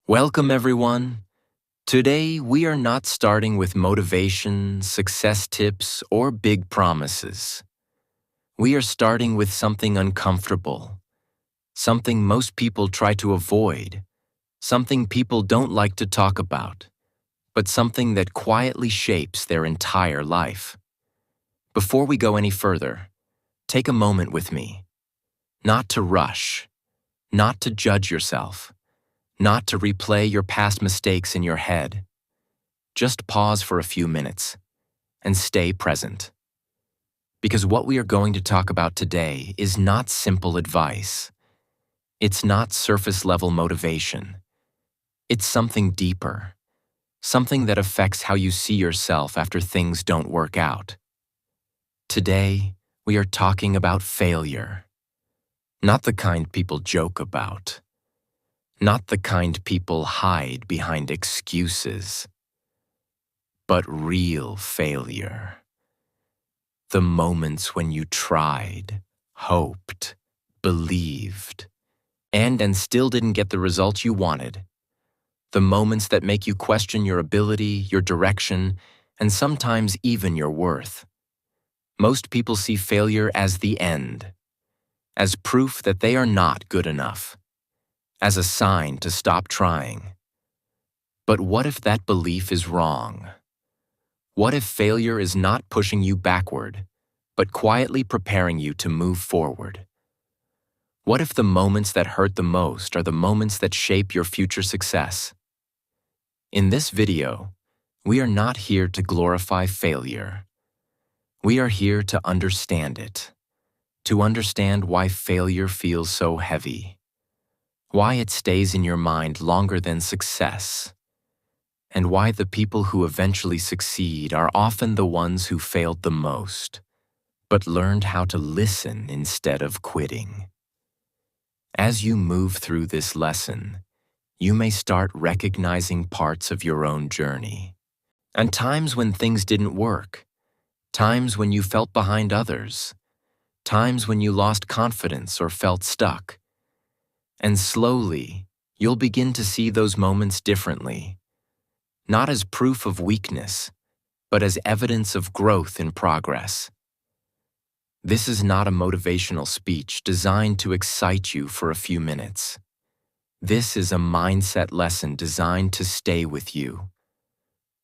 Welcome, everyone. Today, we are not starting with motivation, success tips, or big promises. We are starting with something uncomfortable, something most people try to avoid, something people don't like to talk about, but something that quietly shapes their entire life. Before we go any further, take a moment with me. Not to rush, not to judge yourself, not to replay your past mistakes in your head. Just pause for a few minutes and stay present. Because what we are going to talk about today is not simple advice. It's not surface-level motivation. It's something deeper, something that affects how you see yourself after things don't work out. Today, we are talking about failure. Not the kind people joke about. Not the kind people hide behind excuses. But real failure. The moments when you tried, hoped, believed, and still didn't get the results you wanted. The moments that make you question your ability, your direction, and sometimes even your worth. Most people see failure as the end, as proof that they are not good enough, as a sign to stop trying. But what if that belief is wrong? What if failure is not pushing you backward, but quietly preparing you to move forward? What if the moments that hurt the most are the moments that shape your future success? In this video, we are not here to glorify failure. We are here to understand it, to understand why failure feels so heavy, why it stays in your mind longer than success, and why the people who eventually succeed are often the ones who failed the most, but learned how to listen instead of quitting. As you move through this lesson, you may start recognizing parts of your own journey, and times when things didn't work, times when you felt behind others, times when you lost confidence or felt stuck. And slowly, you'll begin to see those moments differently, not as proof of weakness, but as evidence of growth in progress. This is not a motivational speech designed to excite you for a few minutes. This is a mindset lesson designed to stay with you.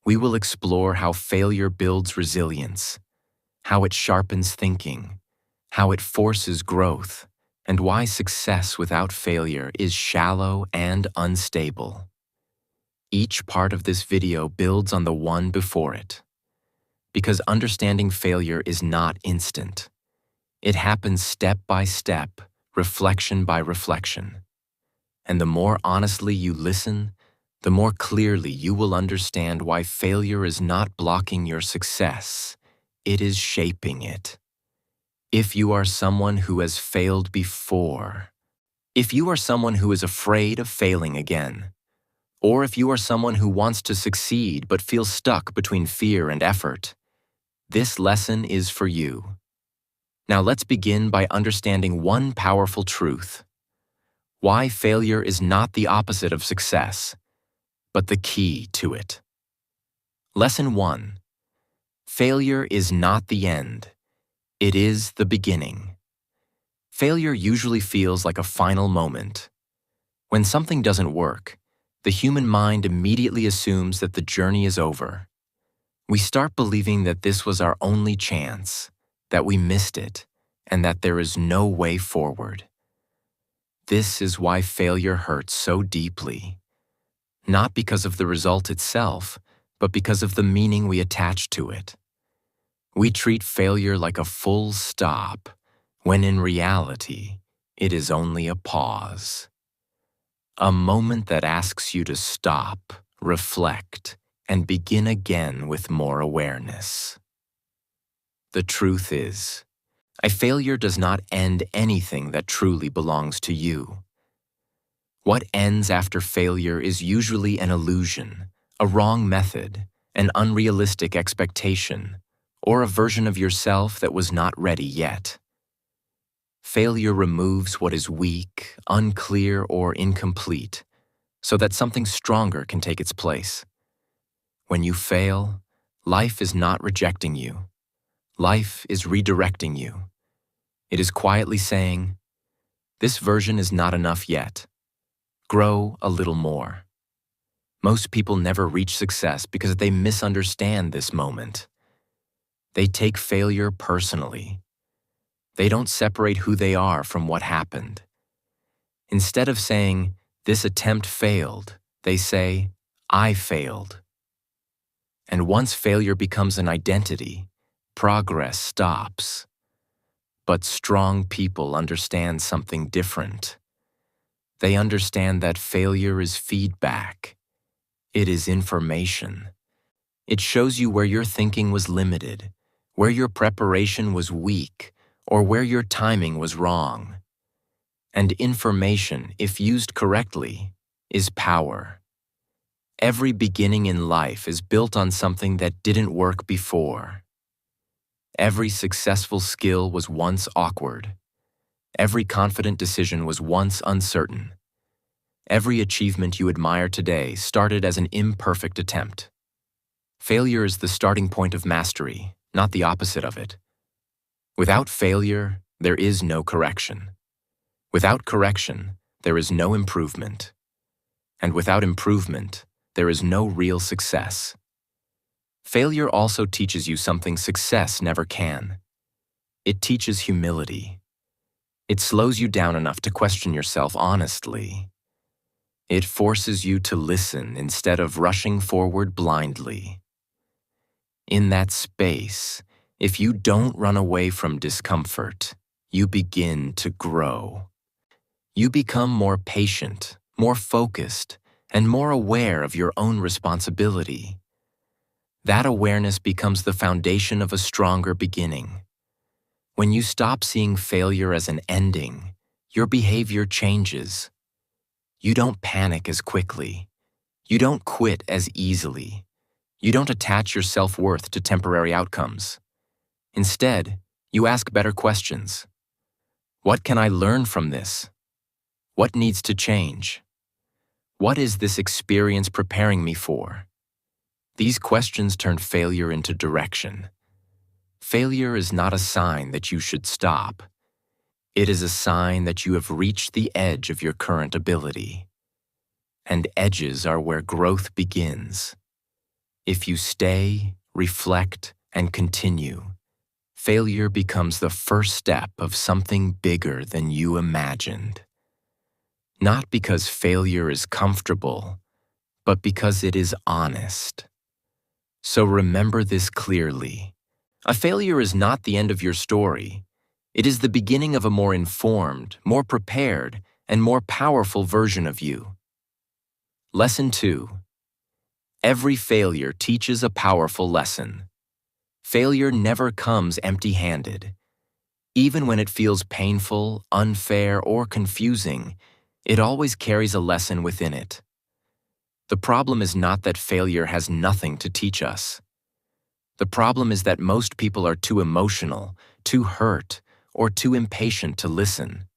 We will explore how failure builds resilience, how it sharpens thinking, how it forces growth, and why success without failure is shallow and unstable. Each part of this video builds on the one before it, because understanding failure is not instant. It happens step by step, reflection by reflection. And the more honestly you listen, the more clearly you will understand why failure is not blocking your success. It is shaping it. If you are someone who has failed before, if you are someone who is afraid of failing again, or if you are someone who wants to succeed but feels stuck between fear and effort, this lesson is for you. Now let's begin by understanding one powerful truth: why failure is not the opposite of success, but the key to it. Lesson 1. Failure is not the end. It is the beginning. Failure usually feels like a final moment. When something doesn't work, the human mind immediately assumes that the journey is over. We start believing that this was our only chance, that we missed it, and that there is no way forward. This is why failure hurts so deeply. Not because of the result itself, but because of the meaning we attach to it. We treat failure like a full stop, when in reality, it is only a pause. A moment that asks you to stop, reflect, and begin again with more awareness. The truth is, a failure does not end anything that truly belongs to you. What ends after failure is usually an illusion, a wrong method, an unrealistic expectation, or a version of yourself that was not ready yet. Failure removes what is weak, unclear, or incomplete, so that something stronger can take its place. When you fail, life is not rejecting you. Life is redirecting you. It is quietly saying, "This version is not enough yet. Grow a little more." Most people never reach success because they misunderstand this moment. They take failure personally. They don't separate who they are from what happened. Instead of saying, "This attempt failed," they say, "I failed." And once failure becomes an identity, progress stops. But strong people understand something different. They understand that failure is feedback. It is information. It shows you where your thinking was limited, where your preparation was weak, or where your timing was wrong. And information, if used correctly, is power. Every beginning in life is built on something that didn't work before. Every successful skill was once awkward. Every confident decision was once uncertain. Every achievement you admire today started as an imperfect attempt. Failure is the starting point of mastery, not the opposite of it. Without failure, there is no correction. Without correction, there is no improvement. And without improvement, there is no real success. Failure also teaches you something success never can. It teaches humility. It slows you down enough to question yourself honestly. It forces you to listen instead of rushing forward blindly. In that space, if you don't run away from discomfort, you begin to grow. You become more patient, more focused, and more aware of your own responsibility. That awareness becomes the foundation of a stronger beginning. When you stop seeing failure as an ending, your behavior changes. You don't panic as quickly. You don't quit as easily. You don't attach your self-worth to temporary outcomes. Instead, you ask better questions. What can I learn from this? What needs to change? What is this experience preparing me for? These questions turn failure into direction. Failure is not a sign that you should stop. It is a sign that you have reached the edge of your current ability. And edges are where growth begins. If you stay, reflect, and continue, failure becomes the first step of something bigger than you imagined. Not because failure is comfortable, but because it is honest. So remember this clearly. A failure is not the end of your story. It is the beginning of a more informed, more prepared, and more powerful version of you. Lesson 2. Every failure teaches a powerful lesson. Failure never comes empty-handed. Even when it feels painful, unfair, or confusing, it always carries a lesson within it. The problem is not that failure has nothing to teach us. The problem is that most people are too emotional, too hurt, or too impatient to listen.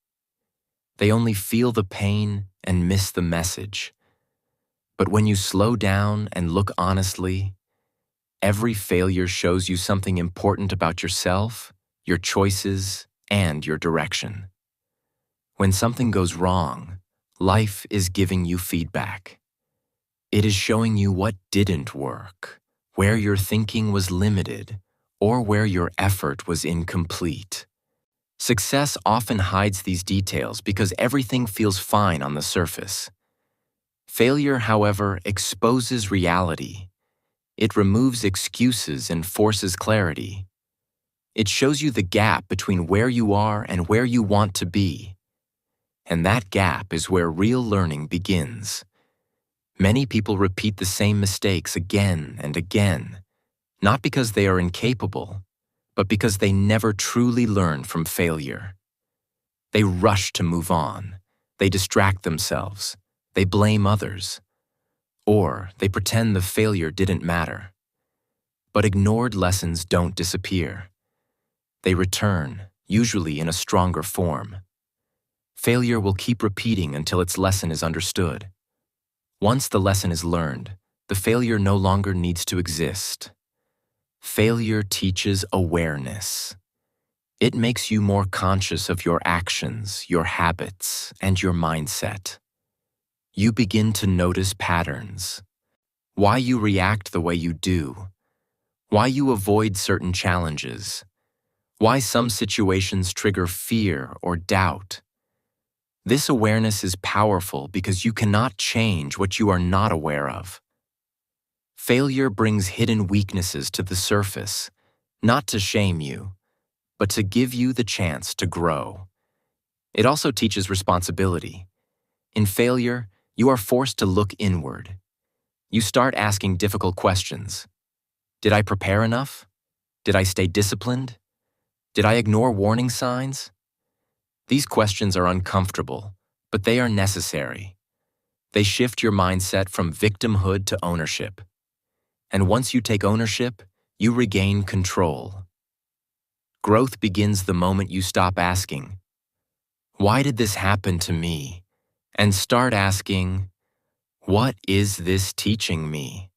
They only feel the pain and miss the message. But when you slow down and look honestly, every failure shows you something important about yourself, your choices, and your direction. When something goes wrong, life is giving you feedback. It is showing you what didn't work, where your thinking was limited, or where your effort was incomplete. Success often hides these details because everything feels fine on the surface. Failure, however, exposes reality. It removes excuses and forces clarity. It shows you the gap between where you are and where you want to be. And that gap is where real learning begins. Many people repeat the same mistakes again and again, not because they are incapable, but because they never truly learn from failure. They rush to move on. They distract themselves. They blame others. Or they pretend the failure didn't matter. But ignored lessons don't disappear. They return, usually in a stronger form. Failure will keep repeating until its lesson is understood. Once the lesson is learned, the failure no longer needs to exist. Failure teaches awareness. It makes you more conscious of your actions, your habits, and your mindset. You begin to notice patterns. Why you react the way you do. Why you avoid certain challenges. Why some situations trigger fear or doubt. This awareness is powerful because you cannot change what you are not aware of. Failure brings hidden weaknesses to the surface, not to shame you, but to give you the chance to grow. It also teaches responsibility. In failure, you are forced to look inward. You start asking difficult questions. Did I prepare enough? Did I stay disciplined? Did I ignore warning signs? These questions are uncomfortable, but they are necessary. They shift your mindset from victimhood to ownership. And once you take ownership, you regain control. Growth begins the moment you stop asking, "Why did this happen to me?" and start asking, "What is this teaching me?"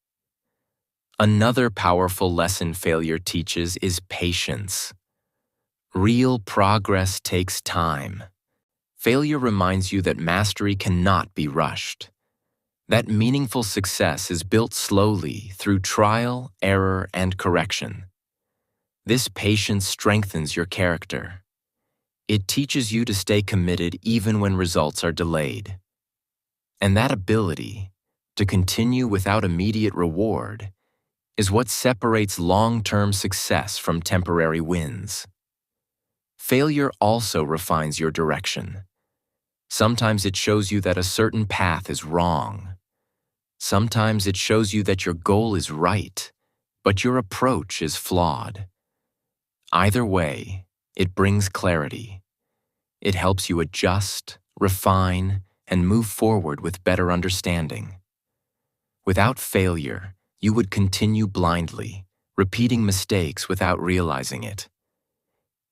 Another powerful lesson failure teaches is patience. Real progress takes time. Failure reminds you that mastery cannot be rushed. That meaningful success is built slowly through trial, error, and correction. This patience strengthens your character. It teaches you to stay committed even when results are delayed. And that ability, to continue without immediate reward, is what separates long-term success from temporary wins. Failure also refines your direction. Sometimes it shows you that a certain path is wrong. Sometimes it shows you that your goal is right, but your approach is flawed. Either way, it brings clarity. It helps you adjust, refine, and move forward with better understanding. Without failure, you would continue blindly, repeating mistakes without realizing it.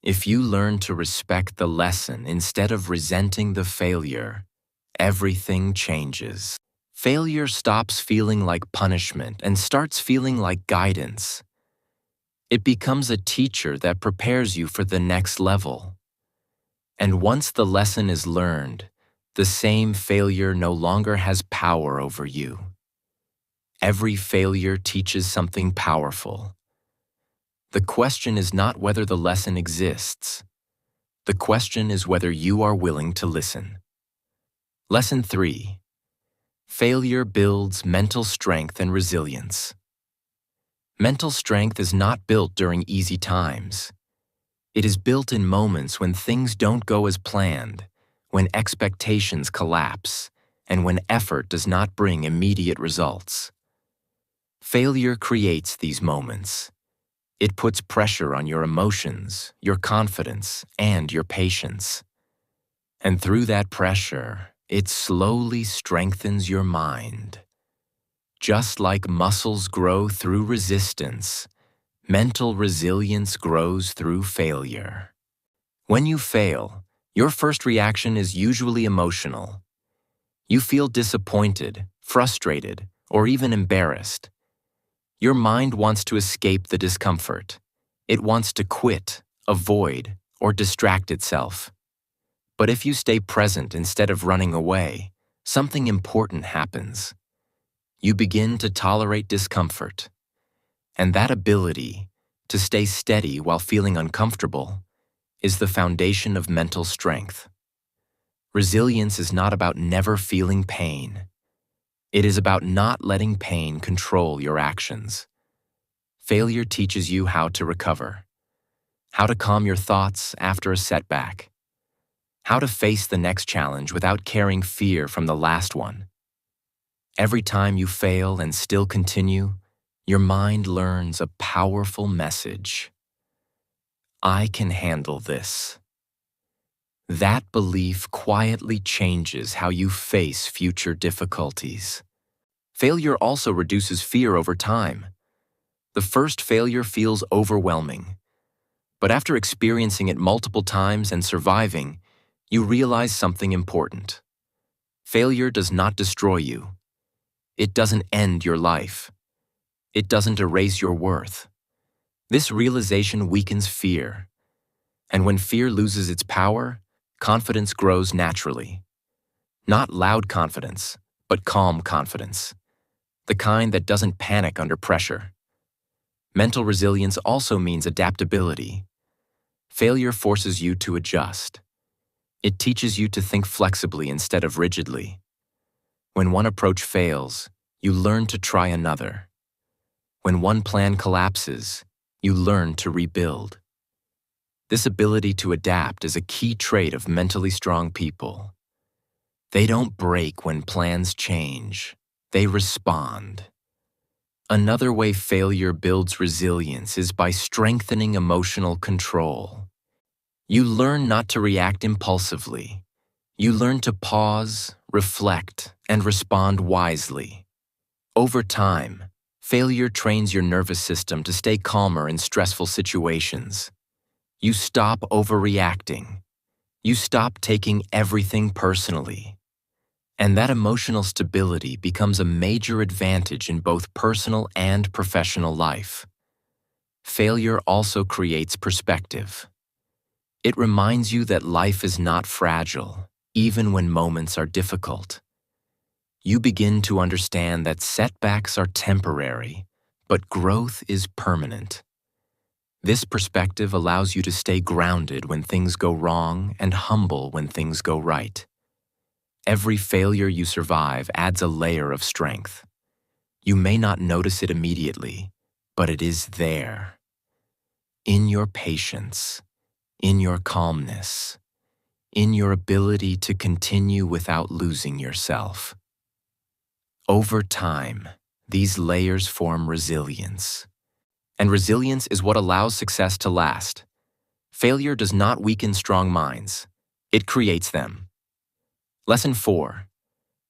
If you learn to respect the lesson instead of resenting the failure, everything changes. Failure stops feeling like punishment and starts feeling like guidance. It becomes a teacher that prepares you for the next level. And once the lesson is learned, the same failure no longer has power over you. Every failure teaches something powerful. The question is not whether the lesson exists. The question is whether you are willing to listen. Lesson 3. Failure builds mental strength and resilience. Mental strength is not built during easy times. It is built in moments when things don't go as planned, when expectations collapse, and when effort does not bring immediate results. Failure creates these moments. It puts pressure on your emotions, your confidence, and your patience. And through that pressure, it slowly strengthens your mind. Just like muscles grow through resistance, mental resilience grows through failure. When you fail, your first reaction is usually emotional. You feel disappointed, frustrated, or even embarrassed. Your mind wants to escape the discomfort. It wants to quit, avoid, or distract itself. But if you stay present instead of running away, something important happens. You begin to tolerate discomfort. And that ability, to stay steady while feeling uncomfortable, is the foundation of mental strength. Resilience is not about never feeling pain. It is about not letting pain control your actions. Failure teaches you how to recover, how to calm your thoughts after a setback, how to face the next challenge without carrying fear from the last one. Every time you fail and still continue, your mind learns a powerful message. I can handle this. That belief quietly changes how you face future difficulties. Failure also reduces fear over time. The first failure feels overwhelming. But after experiencing it multiple times and surviving, you realize something important. Failure does not destroy you. It doesn't end your life. It doesn't erase your worth. This realization weakens fear. And when fear loses its power, confidence grows naturally. Not loud confidence, but calm confidence. The kind that doesn't panic under pressure. Mental resilience also means adaptability. Failure forces you to adjust. It teaches you to think flexibly instead of rigidly. When one approach fails, you learn to try another. When one plan collapses, you learn to rebuild. This ability to adapt is a key trait of mentally strong people. They don't break when plans change. They respond. Another way failure builds resilience is by strengthening emotional control. You learn not to react impulsively. You learn to pause, reflect, and respond wisely. Over time, failure trains your nervous system to stay calmer in stressful situations. You stop overreacting. You stop taking everything personally. And that emotional stability becomes a major advantage in both personal and professional life. Failure also creates perspective. It reminds you that life is not fragile, even when moments are difficult. You begin to understand that setbacks are temporary, but growth is permanent. This perspective allows you to stay grounded when things go wrong and humble when things go right. Every failure you survive adds a layer of strength. You may not notice it immediately, but it is there. In your patience, in your calmness, in your ability to continue without losing yourself. Over time, these layers form resilience. And resilience is what allows success to last. Failure does not weaken strong minds. It creates them. Lesson 4.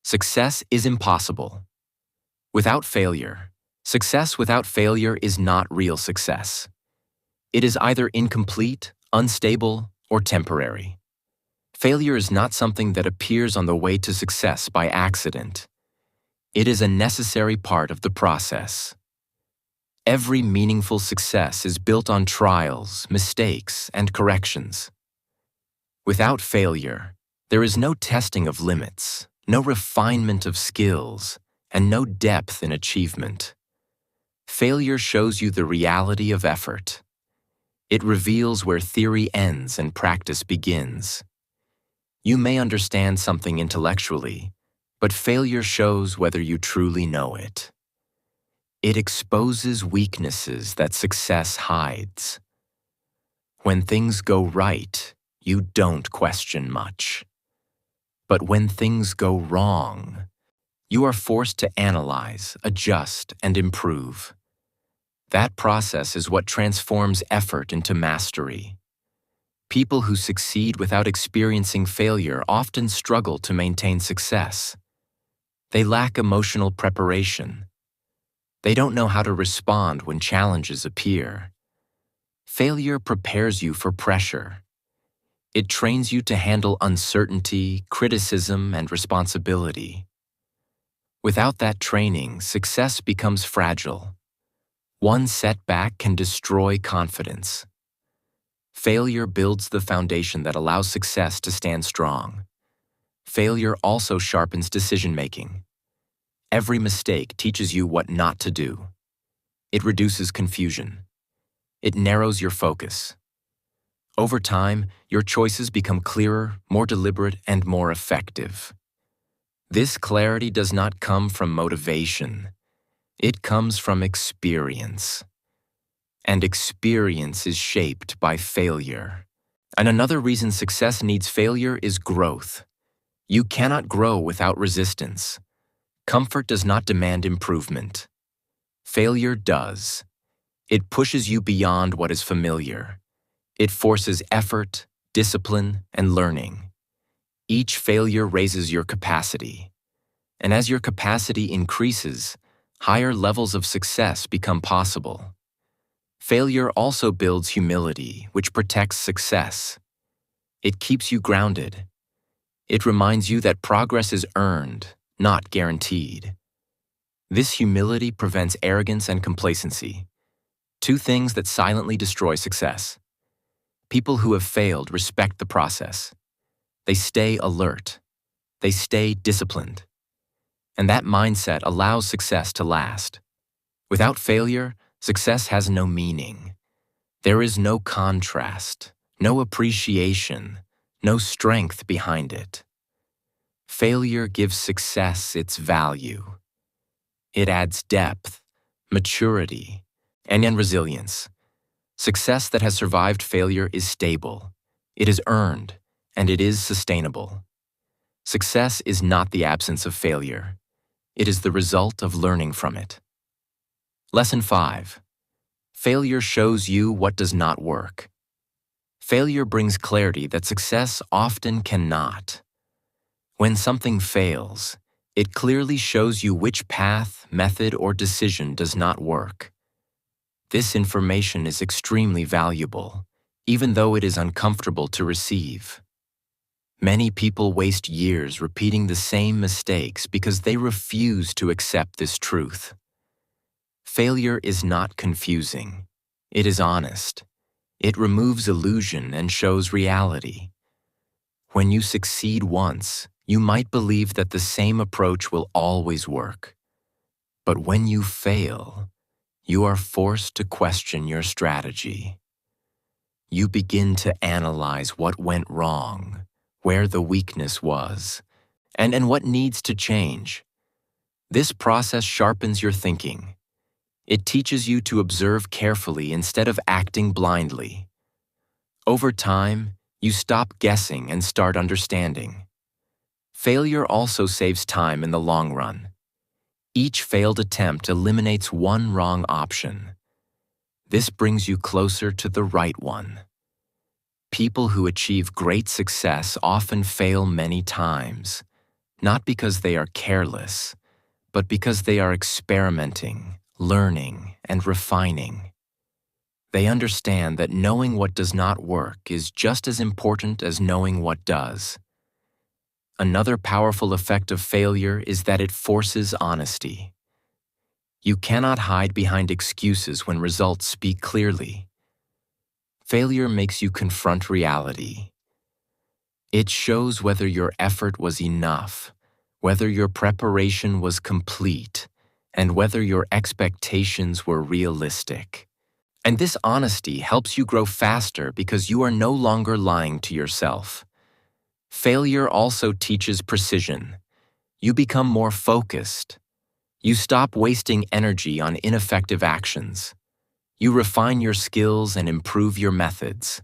Success is impossible. Without failure, success without failure is not real success. It is either incomplete, unstable, or temporary. Failure is not something that appears on the way to success by accident. It is a necessary part of the process. Every meaningful success is built on trials, mistakes, and corrections. Without failure, there is no testing of limits, no refinement of skills, and no depth in achievement. Failure shows you the reality of effort. It reveals where theory ends and practice begins. You may understand something intellectually, but failure shows whether you truly know it. It exposes weaknesses that success hides. When things go right, you don't question much. But when things go wrong, you are forced to analyze, adjust, and improve. That process is what transforms effort into mastery. People who succeed without experiencing failure often struggle to maintain success. They lack emotional preparation. They don't know how to respond when challenges appear. Failure prepares you for pressure. It trains you to handle uncertainty, criticism, and responsibility. Without that training, success becomes fragile. One setback can destroy confidence. Failure builds the foundation that allows success to stand strong. Failure also sharpens decision-making. Every mistake teaches you what not to do. It reduces confusion. It narrows your focus. Over time, your choices become clearer, more deliberate, and more effective. This clarity does not come from motivation. It comes from experience. And experience is shaped by failure. And another reason success needs failure is growth. You cannot grow without resistance. Comfort does not demand improvement. Failure does. It pushes you beyond what is familiar. It forces effort, discipline, and learning. Each failure raises your capacity. And as your capacity increases, higher levels of success become possible. Failure also builds humility, which protects success. It keeps you grounded. It reminds you that progress is earned, not guaranteed. This humility prevents arrogance and complacency, two things that silently destroy success. People who have failed respect the process. They stay alert. They stay disciplined. And that mindset allows success to last. Without failure, success has no meaning. There is no contrast, no appreciation, no strength behind it. Failure gives success its value. It adds depth, maturity, and resilience. Success that has survived failure is stable, it is earned, and it is sustainable. Success is not the absence of failure. It is the result of learning from it. Lesson 5. Failure shows you what does not work. Failure brings clarity that success often cannot. When something fails, it clearly shows you which path, method, or decision does not work. This information is extremely valuable, even though it is uncomfortable to receive. Many people waste years repeating the same mistakes because they refuse to accept this truth. Failure is not confusing. It is honest. It removes illusion and shows reality. When you succeed once, you might believe that the same approach will always work. But when you fail, you are forced to question your strategy. You begin to analyze what went wrong, where the weakness was, and what needs to change. This process sharpens your thinking. It teaches you to observe carefully instead of acting blindly. Over time, you stop guessing and start understanding. Failure also saves time in the long run. Each failed attempt eliminates one wrong option. This brings you closer to the right one. People who achieve great success often fail many times, not because they are careless, but because they are experimenting, learning, and refining. They understand that knowing what does not work is just as important as knowing what does. Another powerful effect of failure is that it forces honesty. You cannot hide behind excuses when results speak clearly. Failure makes you confront reality. It shows whether your effort was enough, whether your preparation was complete, and whether your expectations were realistic. And this honesty helps you grow faster because you are no longer lying to yourself. Failure also teaches precision. You become more focused. You stop wasting energy on ineffective actions. You refine your skills and improve your methods.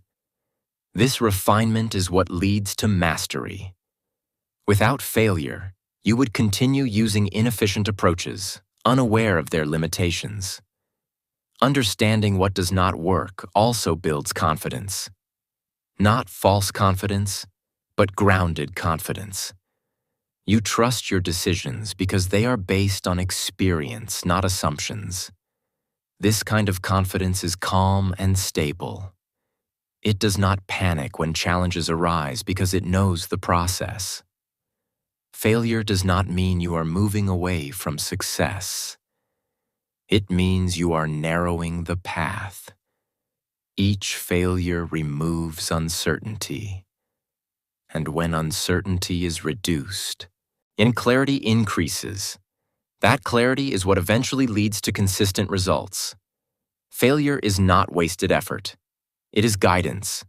This refinement is what leads to mastery. Without failure, you would continue using inefficient approaches, unaware of their limitations. Understanding what does not work also builds confidence. Not false confidence, but grounded confidence. You trust your decisions because they are based on experience, not assumptions. This kind of confidence is calm and stable. It does not panic when challenges arise because it knows the process. Failure does not mean you are moving away from success. It means you are narrowing the path. Each failure removes uncertainty. And when uncertainty is reduced, clarity increases. That clarity is what eventually leads to consistent results. Failure is not wasted effort. It is guidance.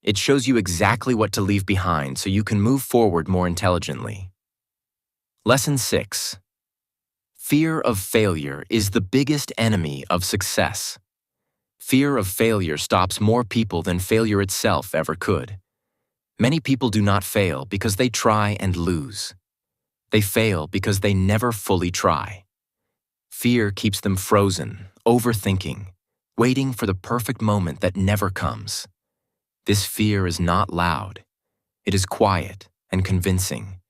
It shows you exactly what to leave behind so you can move forward more intelligently. Lesson 6. Fear of failure is the biggest enemy of success. Fear of failure stops more people than failure itself ever could. Many people do not fail because they try and lose. They fail because they never fully try. Fear keeps them frozen, overthinking, waiting for the perfect moment that never comes. This fear is not loud. It is quiet and convincing.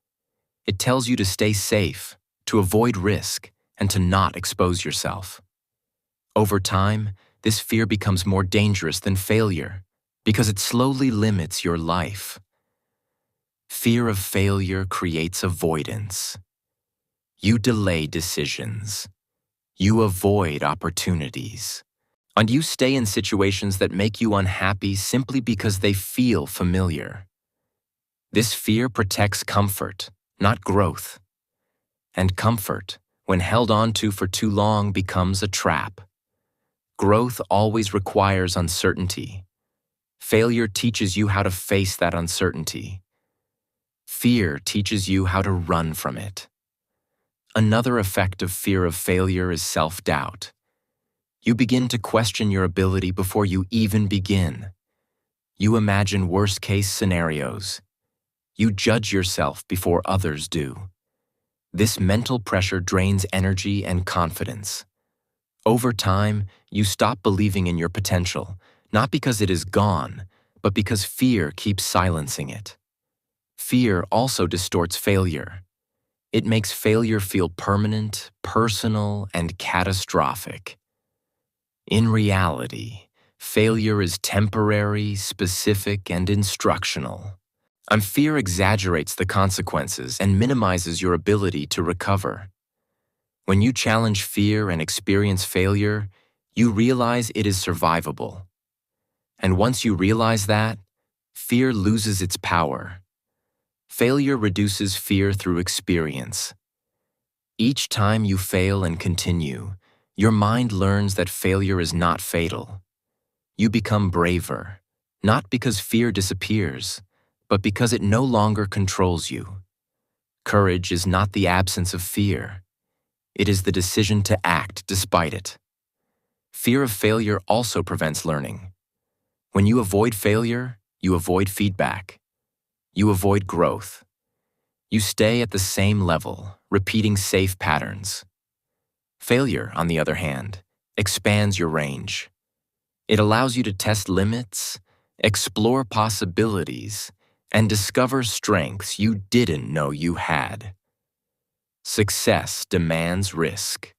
It tells you to stay safe, to avoid risk, and to not expose yourself. Over time, this fear becomes more dangerous than failure because it slowly limits your life. Fear of failure creates avoidance. You delay decisions. You avoid opportunities. And you stay in situations that make you unhappy simply because they feel familiar. This fear protects comfort, not growth. And comfort, when held onto for too long, becomes a trap. Growth always requires uncertainty. Failure teaches you how to face that uncertainty. Fear teaches you how to run from it. Another effect of fear of failure is self-doubt. You begin to question your ability before you even begin. You imagine worst-case scenarios. You judge yourself before others do. This mental pressure drains energy and confidence. Over time, you stop believing in your potential, not because it is gone, but because fear keeps silencing it. Fear also distorts failure. It makes failure feel permanent, personal, and catastrophic. In reality, failure is temporary, specific, and instructional. And fear exaggerates the consequences and minimizes your ability to recover. When you challenge fear and experience failure, you realize it is survivable. And once you realize that, fear loses its power. Failure reduces fear through experience. Each time you fail and continue, your mind learns that failure is not fatal. You become braver, not because fear disappears, but because it no longer controls you. Courage is not the absence of fear. It is the decision to act despite it. Fear of failure also prevents learning. When you avoid failure, you avoid feedback. You avoid growth. You stay at the same level, repeating safe patterns. Failure, on the other hand, expands your range. It allows you to test limits, explore possibilities, and discover strengths you didn't know you had. Success demands risk.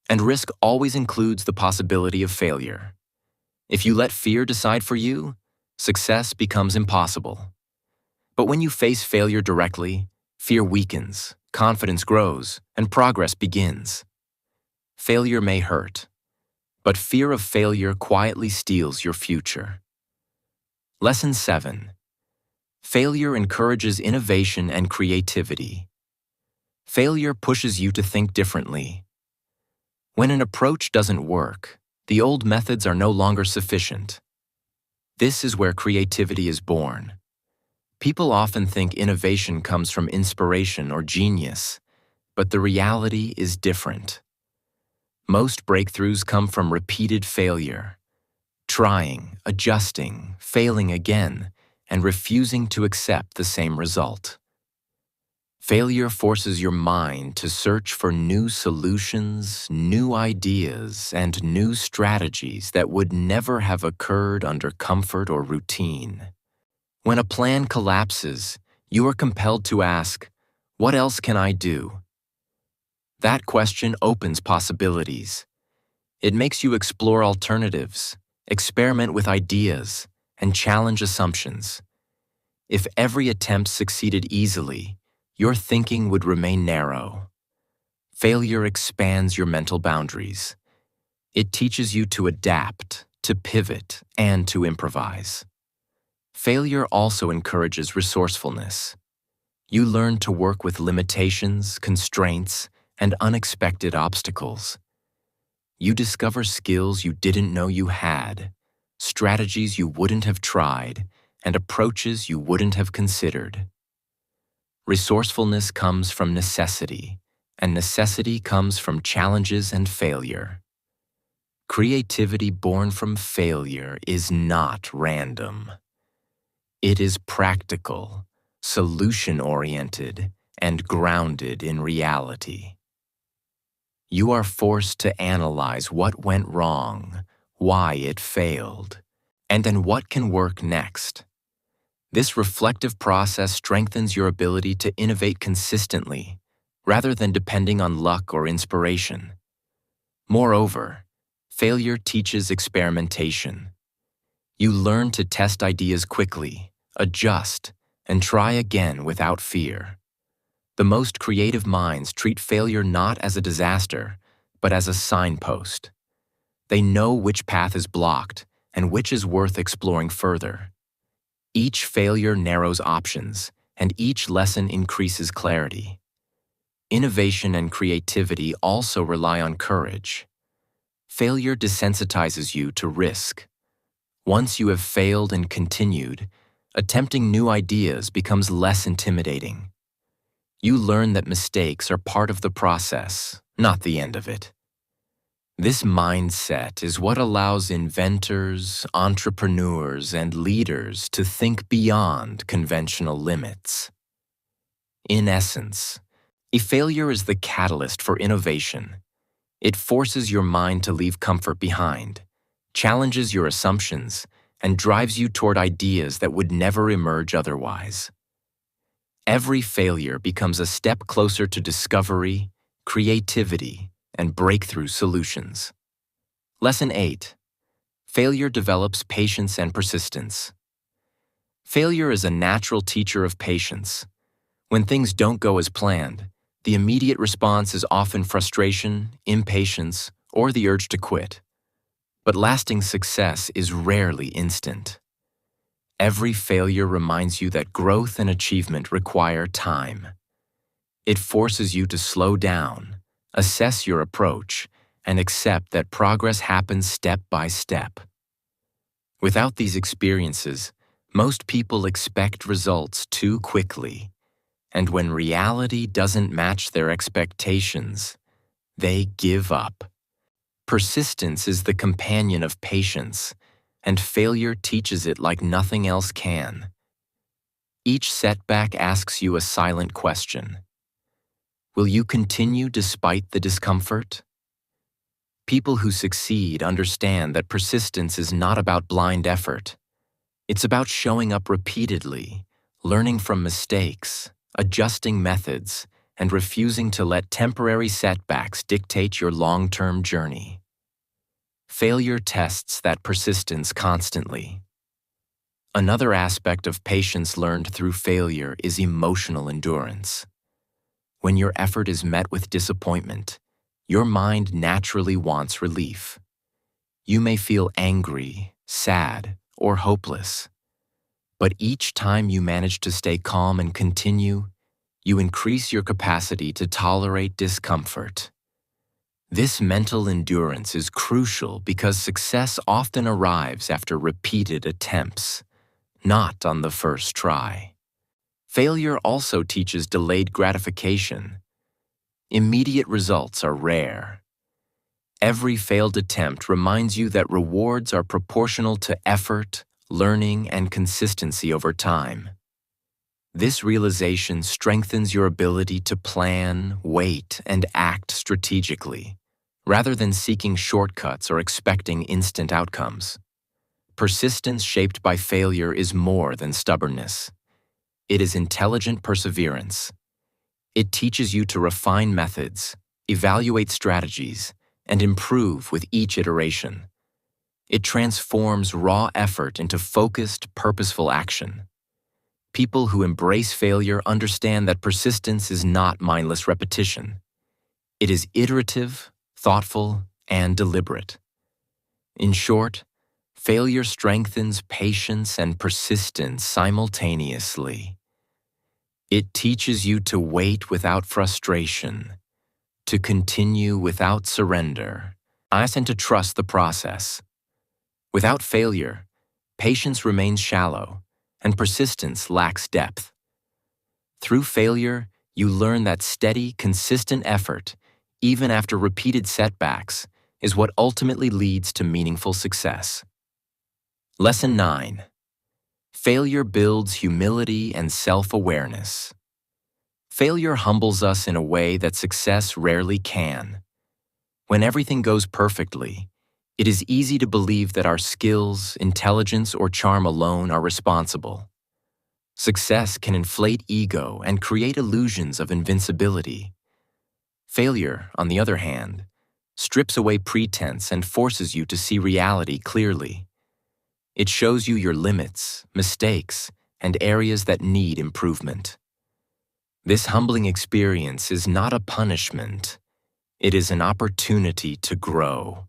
And risk always includes the possibility of failure. If you let fear decide for you, success becomes impossible. But when you face failure directly, fear weakens, confidence grows, and progress begins. Failure may hurt, but fear of failure quietly steals your future. Lesson 7. Failure encourages innovation and creativity. Failure pushes you to think differently. When an approach doesn't work, the old methods are no longer sufficient. This is where creativity is born. People often think innovation comes from inspiration or genius, but the reality is different. Most breakthroughs come from repeated failure, trying, adjusting, failing again, and refusing to accept the same result. Failure forces your mind to search for new solutions, new ideas, and new strategies that would never have occurred under comfort or routine. When a plan collapses, you are compelled to ask, "What else can I do?" That question opens possibilities. It makes you explore alternatives, experiment with ideas, and challenge assumptions. If every attempt succeeded easily, your thinking would remain narrow. Failure expands your mental boundaries. It teaches you to adapt, to pivot, and to improvise. Failure also encourages resourcefulness. You learn to work with limitations, constraints, and unexpected obstacles. You discover skills you didn't know you had, strategies you wouldn't have tried, and approaches you wouldn't have considered. Resourcefulness comes from necessity, and necessity comes from challenges and failure. Creativity born from failure is not random. It is practical, solution-oriented, and grounded in reality. You are forced to analyze what went wrong, why it failed, and then what can work next. This reflective process strengthens your ability to innovate consistently, rather than depending on luck or inspiration. Moreover, failure teaches experimentation. You learn to test ideas quickly, adjust, and try again without fear. The most creative minds treat failure not as a disaster, but as a signpost. They know which path is blocked and which is worth exploring further. Each failure narrows options, and each lesson increases clarity. Innovation and creativity also rely on courage. Failure desensitizes you to risk. Once you have failed and continued, attempting new ideas becomes less intimidating. You learn that mistakes are part of the process, not the end of it. This mindset is what allows inventors, entrepreneurs, and leaders to think beyond conventional limits. In essence, a failure is the catalyst for innovation. It forces your mind to leave comfort behind, challenges your assumptions, and drives you toward ideas that would never emerge otherwise. Every failure becomes a step closer to discovery, creativity, and breakthrough solutions. Lesson 8. Failure develops patience and persistence. Failure is a natural teacher of patience. When things don't go as planned, the immediate response is often frustration, impatience, or the urge to quit. But lasting success is rarely instant. Every failure reminds you that growth and achievement require time. It forces you to slow down, assess your approach, and accept that progress happens step by step. Without these experiences, most people expect results too quickly, and when reality doesn't match their expectations, they give up. Persistence is the companion of patience, and failure teaches it like nothing else can. Each setback asks you a silent question. Will you continue despite the discomfort? People who succeed understand that persistence is not about blind effort. It's about showing up repeatedly, learning from mistakes, adjusting methods, and refusing to let temporary setbacks dictate your long-term journey. Failure tests that persistence constantly. Another aspect of patience learned through failure is emotional endurance. When your effort is met with disappointment, your mind naturally wants relief. You may feel angry, sad, or hopeless. But each time you manage to stay calm and continue, you increase your capacity to tolerate discomfort. This mental endurance is crucial because success often arrives after repeated attempts, not on the first try. Failure also teaches delayed gratification. Immediate results are rare. Every failed attempt reminds you that rewards are proportional to effort, learning, and consistency over time. This realization strengthens your ability to plan, wait, and act strategically, rather than seeking shortcuts or expecting instant outcomes. Persistence shaped by failure is more than stubbornness. It is intelligent perseverance. It teaches you to refine methods, evaluate strategies, and improve with each iteration. It transforms raw effort into focused, purposeful action. People who embrace failure understand that persistence is not mindless repetition. It is iterative, thoughtful, and deliberate. In short, failure strengthens patience and persistence simultaneously. It teaches you to wait without frustration, to continue without surrender, and to trust the process. Without failure, patience remains shallow, and persistence lacks depth. Through failure, you learn that steady, consistent effort, even after repeated setbacks, is what ultimately leads to meaningful success. Lesson 9. Failure builds humility and self-awareness. Failure humbles us in a way that success rarely can. When everything goes perfectly, it is easy to believe that our skills, intelligence, or charm alone are responsible. Success can inflate ego and create illusions of invincibility. Failure, on the other hand, strips away pretense and forces you to see reality clearly. It shows you your limits, mistakes, and areas that need improvement. This humbling experience is not a punishment. It is an opportunity to grow.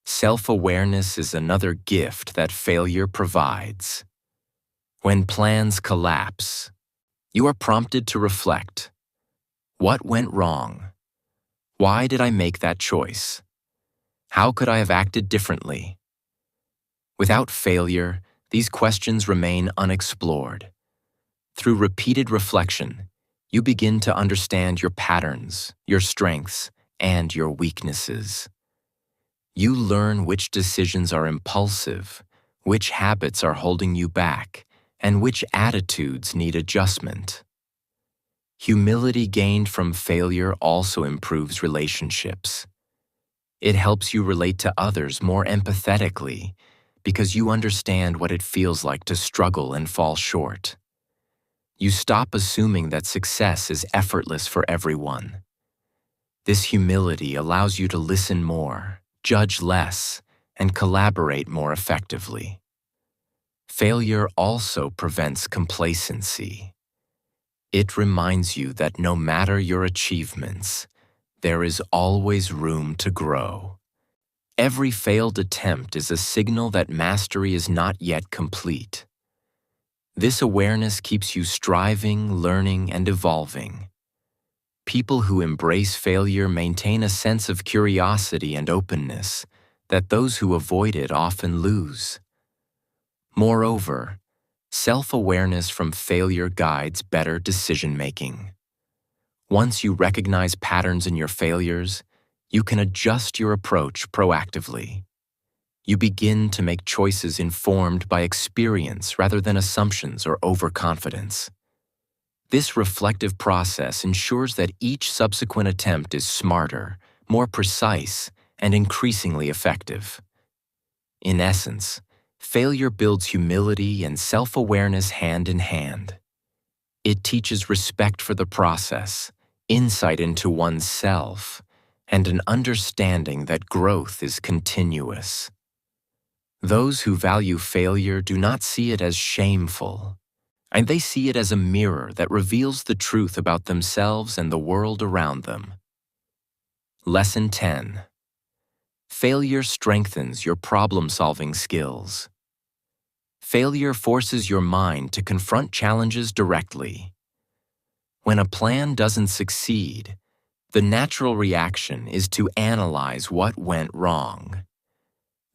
Self-awareness is another gift that failure provides. When plans collapse, you are prompted to reflect. What went wrong? Why did I make that choice? How could I have acted differently? Without failure, these questions remain unexplored. Through repeated reflection, you begin to understand your patterns, your strengths, and your weaknesses. You learn which decisions are impulsive, which habits are holding you back, and which attitudes need adjustment. Humility gained from failure also improves relationships. It helps you relate to others more empathetically because you understand what it feels like to struggle and fall short. You stop assuming that success is effortless for everyone. This humility allows you to listen more, judge less, and collaborate more effectively. Failure also prevents complacency. It reminds you that no matter your achievements, there is always room to grow. Every failed attempt is a signal that mastery is not yet complete. This awareness keeps you striving, learning, and evolving. People who embrace failure maintain a sense of curiosity and openness that those who avoid it often lose. Moreover, self-awareness from failure guides better decision-making. Once you recognize patterns in your failures, you can adjust your approach proactively. You begin to make choices informed by experience rather than assumptions or overconfidence. This reflective process ensures that each subsequent attempt is smarter, more precise, and increasingly effective. In essence, failure builds humility and self-awareness hand in hand. It teaches respect for the process, insight into oneself, and an understanding that growth is continuous. Those who value failure do not see it as shameful, and they see it as a mirror that reveals the truth about themselves and the world around them. Lesson 10. Failure strengthens your problem-solving skills. Failure forces your mind to confront challenges directly. When a plan doesn't succeed, the natural reaction is to analyze what went wrong.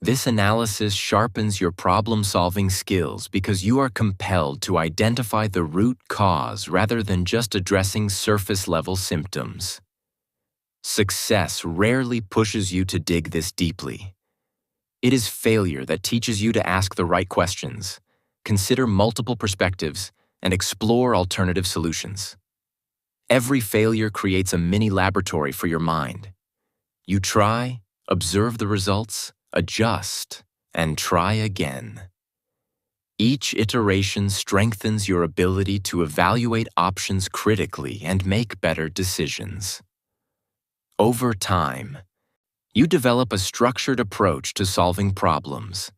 This analysis sharpens your problem-solving skills because you are compelled to identify the root cause rather than just addressing surface-level symptoms. Success rarely pushes you to dig this deeply. It is failure that teaches you to ask the right questions, consider multiple perspectives, and explore alternative solutions. Every failure creates a mini laboratory for your mind. You try, observe the results, adjust, and try again. Each iteration strengthens your ability to evaluate options critically and make better decisions. Over time, you develop a structured approach to solving problems,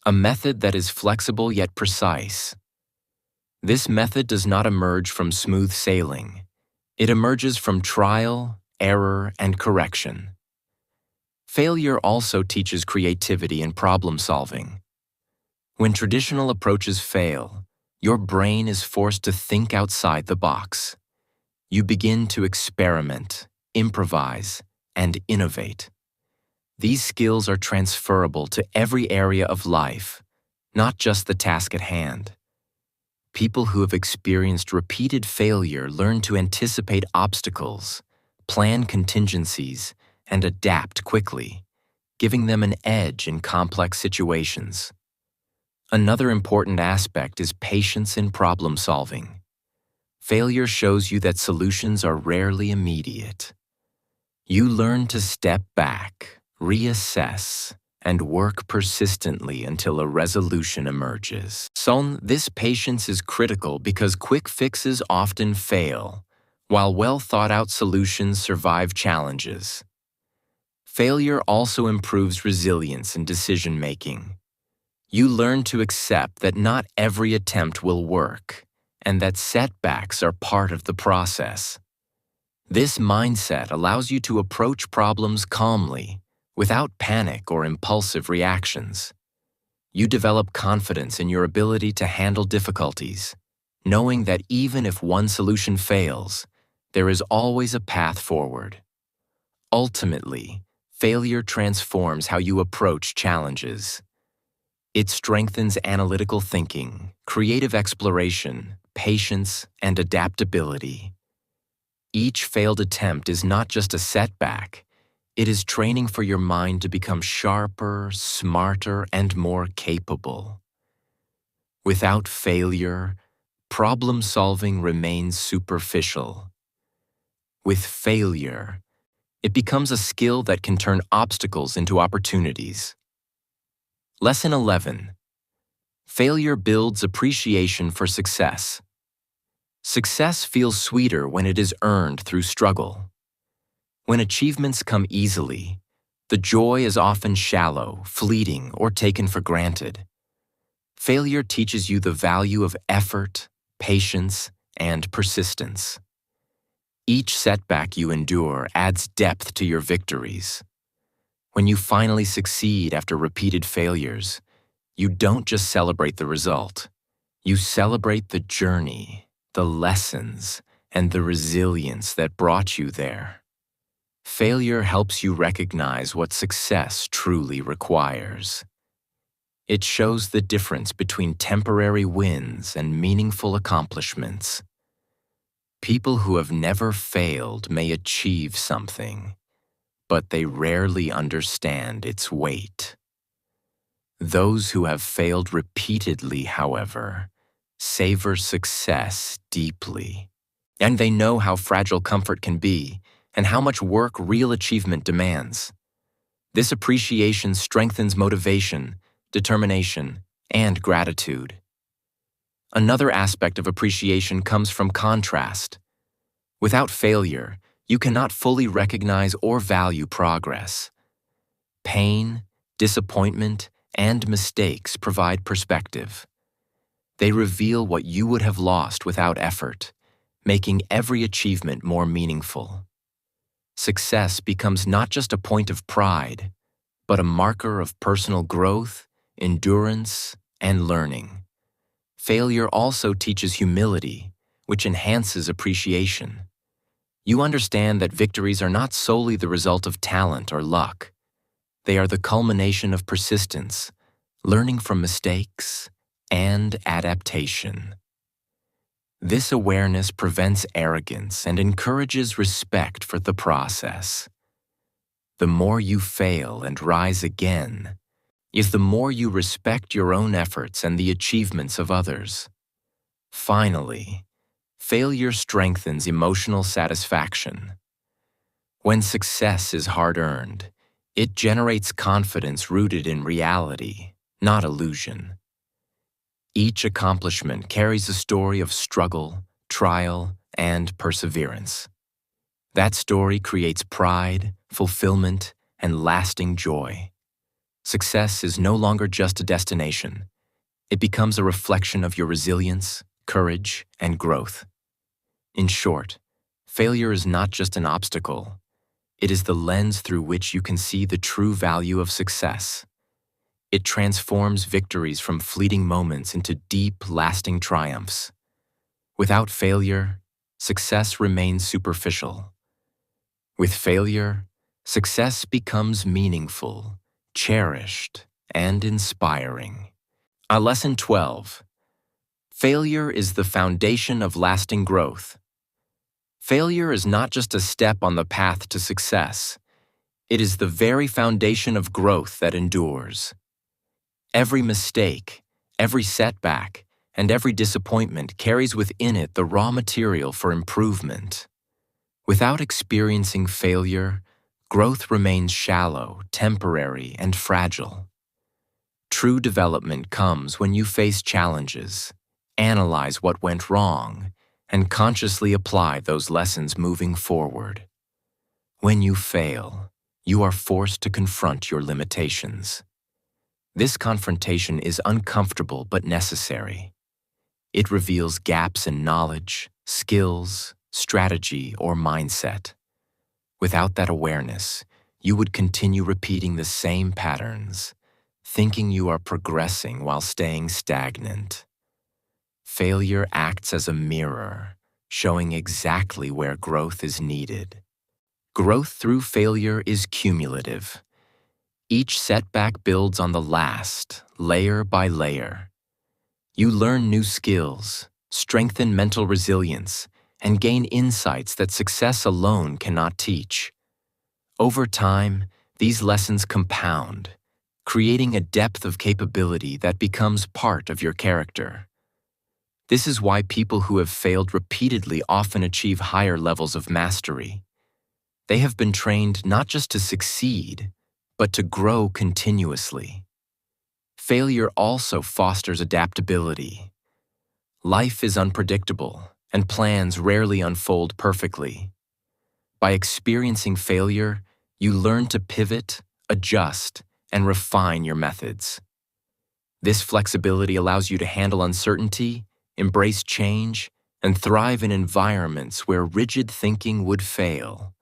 a method that is flexible yet precise. This method does not emerge from smooth sailing. It emerges from trial, error, and correction. Failure also teaches creativity and problem-solving. When traditional approaches fail, your brain is forced to think outside the box. You begin to experiment, improvise, and innovate. These skills are transferable to every area of life, not just the task at hand. People who have experienced repeated failure learn to anticipate obstacles, plan contingencies, and adapt quickly, giving them an edge in complex situations. Another important aspect is patience in problem-solving. Failure shows you that solutions are rarely immediate. You learn to step back, reassess, and work persistently until a resolution emerges. So, this patience is critical because quick fixes often fail, while well-thought-out solutions survive challenges. Failure also improves resilience in decision-making. You learn to accept that not every attempt will work, and that setbacks are part of the process. This mindset allows you to approach problems calmly, without panic or impulsive reactions. You develop confidence in your ability to handle difficulties, knowing that even if one solution fails, there is always a path forward. Ultimately, failure transforms how you approach challenges. It strengthens analytical thinking, creative exploration, patience, and adaptability. Each failed attempt is not just a setback, it is training for your mind to become sharper, smarter, and more capable. Without failure, problem solving remains superficial. With failure, it becomes a skill that can turn obstacles into opportunities. Lesson 11. Failure builds appreciation for success. Success feels sweeter when it is earned through struggle. When achievements come easily, the joy is often shallow, fleeting, or taken for granted. Failure teaches you the value of effort, patience, and persistence. Each setback you endure adds depth to your victories. When you finally succeed after repeated failures, you don't just celebrate the result. You celebrate the journey, the lessons, and the resilience that brought you there. Failure helps you recognize what success truly requires. It shows the difference between temporary wins and meaningful accomplishments. People who have never failed may achieve something, but they rarely understand its weight. Those who have failed repeatedly, however, savor success deeply, and they know how fragile comfort can be and how much work real achievement demands. This appreciation strengthens motivation, determination, and gratitude. Another aspect of appreciation comes from contrast. Without failure, you cannot fully recognize or value progress. Pain, disappointment, and mistakes provide perspective. They reveal what you would have lost without effort, making every achievement more meaningful. Success becomes not just a point of pride, but a marker of personal growth, endurance, and learning. Failure also teaches humility, which enhances appreciation. You understand that victories are not solely the result of talent or luck. They are the culmination of persistence, learning from mistakes, and adaptation. This awareness prevents arrogance and encourages respect for the process. The more you fail and rise again, is the more you respect your own efforts and the achievements of others. Finally, failure strengthens emotional satisfaction. When success is hard-earned, it generates confidence rooted in reality, not illusion. Each accomplishment carries a story of struggle, trial, and perseverance. That story creates pride, fulfillment, and lasting joy. Success is no longer just a destination. It becomes a reflection of your resilience, courage, and growth. In short, failure is not just an obstacle. It is the lens through which you can see the true value of success. It transforms victories from fleeting moments into deep, lasting triumphs. Without failure, success remains superficial. With failure, success becomes meaningful, cherished, and inspiring. Lesson 12. Failure is the foundation of lasting growth. Failure is not just a step on the path to success. It is the very foundation of growth that endures. Every mistake, every setback, and every disappointment carries within it the raw material for improvement. Without experiencing failure, growth remains shallow, temporary, and fragile. True development comes when you face challenges, analyze what went wrong, and consciously apply those lessons moving forward. When you fail, you are forced to confront your limitations. This confrontation is uncomfortable but necessary. It reveals gaps in knowledge, skills, strategy, or mindset. Without that awareness, you would continue repeating the same patterns, thinking you are progressing while staying stagnant. Failure acts as a mirror, showing exactly where growth is needed. Growth through failure is cumulative. Each setback builds on the last, layer by layer. You learn new skills, strengthen mental resilience, and gain insights that success alone cannot teach. Over time, these lessons compound, creating a depth of capability that becomes part of your character. This is why people who have failed repeatedly often achieve higher levels of mastery. They have been trained not just to succeed, but to grow continuously. Failure also fosters adaptability. Life is unpredictable, and plans rarely unfold perfectly. By experiencing failure, you learn to pivot, adjust, and refine your methods. This flexibility allows you to handle uncertainty, embrace change, and thrive in environments where rigid thinking would fail.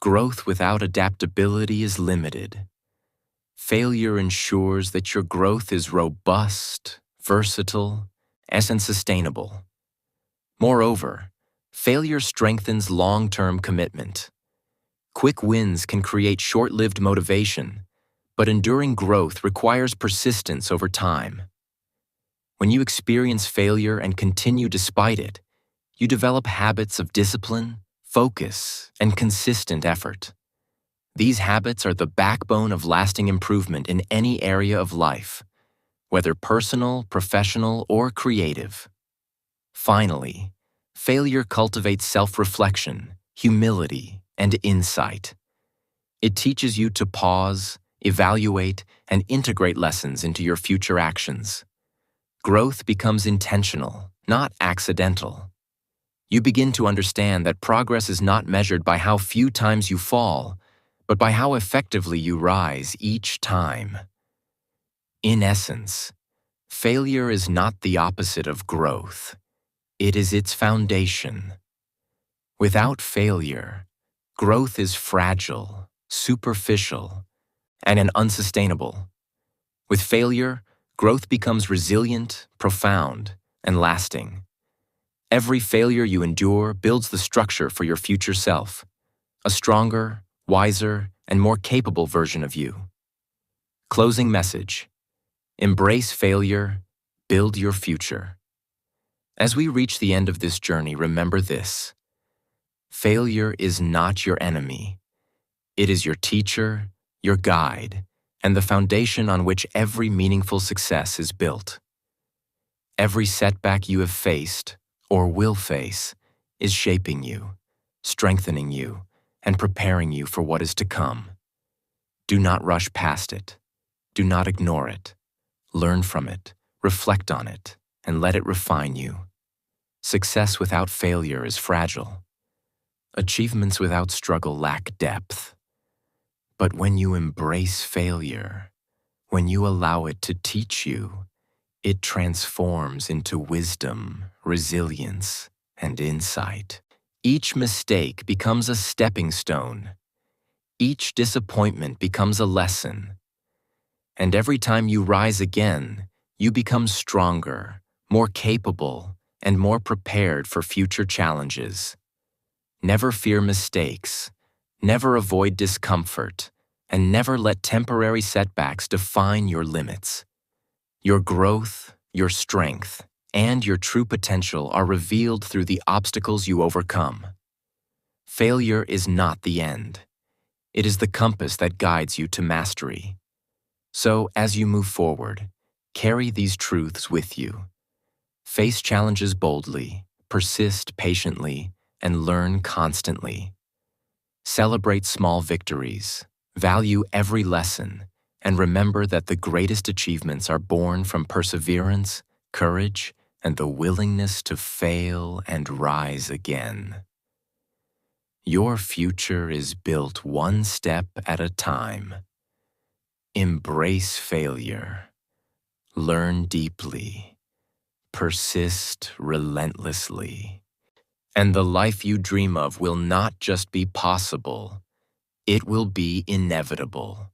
Growth without adaptability is limited. Failure ensures that your growth is robust, versatile, and sustainable. Moreover, failure strengthens long-term commitment. Quick wins can create short-lived motivation, but enduring growth requires persistence over time. When you experience failure and continue despite it, you develop habits of discipline, focus, and consistent effort. These habits are the backbone of lasting improvement in any area of life, whether personal, professional, or creative. Finally, failure cultivates self-reflection, humility, and insight. It teaches you to pause, evaluate, and integrate lessons into your future actions. Growth becomes intentional, not accidental. You begin to understand that progress is not measured by how few times you fall, but by how effectively you rise each time. In essence, failure is not the opposite of growth. It is its foundation. Without failure, growth is fragile, superficial, and unsustainable. With failure, growth becomes resilient, profound, and lasting. Every failure you endure builds the structure for your future self, a stronger, wiser, and more capable version of you. Closing message: embrace failure, build your future. As we reach the end of this journey, remember this: failure is not your enemy. It is your teacher, your guide, and the foundation on which every meaningful success is built. Every setback you have faced, or will face, is shaping you, strengthening you, and preparing you for what is to come. Do not rush past it. Do not ignore it. Learn from it, reflect on it, and let it refine you. Success without failure is fragile. Achievements without struggle lack depth. But when you embrace failure, when you allow it to teach you, it transforms into wisdom, resilience, and insight. Each mistake becomes a stepping stone. Each disappointment becomes a lesson. And every time you rise again, you become stronger, more capable, and more prepared for future challenges. Never fear mistakes, never avoid discomfort, and never let temporary setbacks define your limits. Your growth, your strength, and your true potential are revealed through the obstacles you overcome. Failure is not the end. It is the compass that guides you to mastery. So, as you move forward, carry these truths with you. Face challenges boldly, persist patiently, and learn constantly. Celebrate small victories, value every lesson, and remember that the greatest achievements are born from perseverance, courage, and the willingness to fail and rise again. Your future is built one step at a time. Embrace failure. Learn deeply. persist relentlessly. And the life you dream of will not just be possible, it will be inevitable.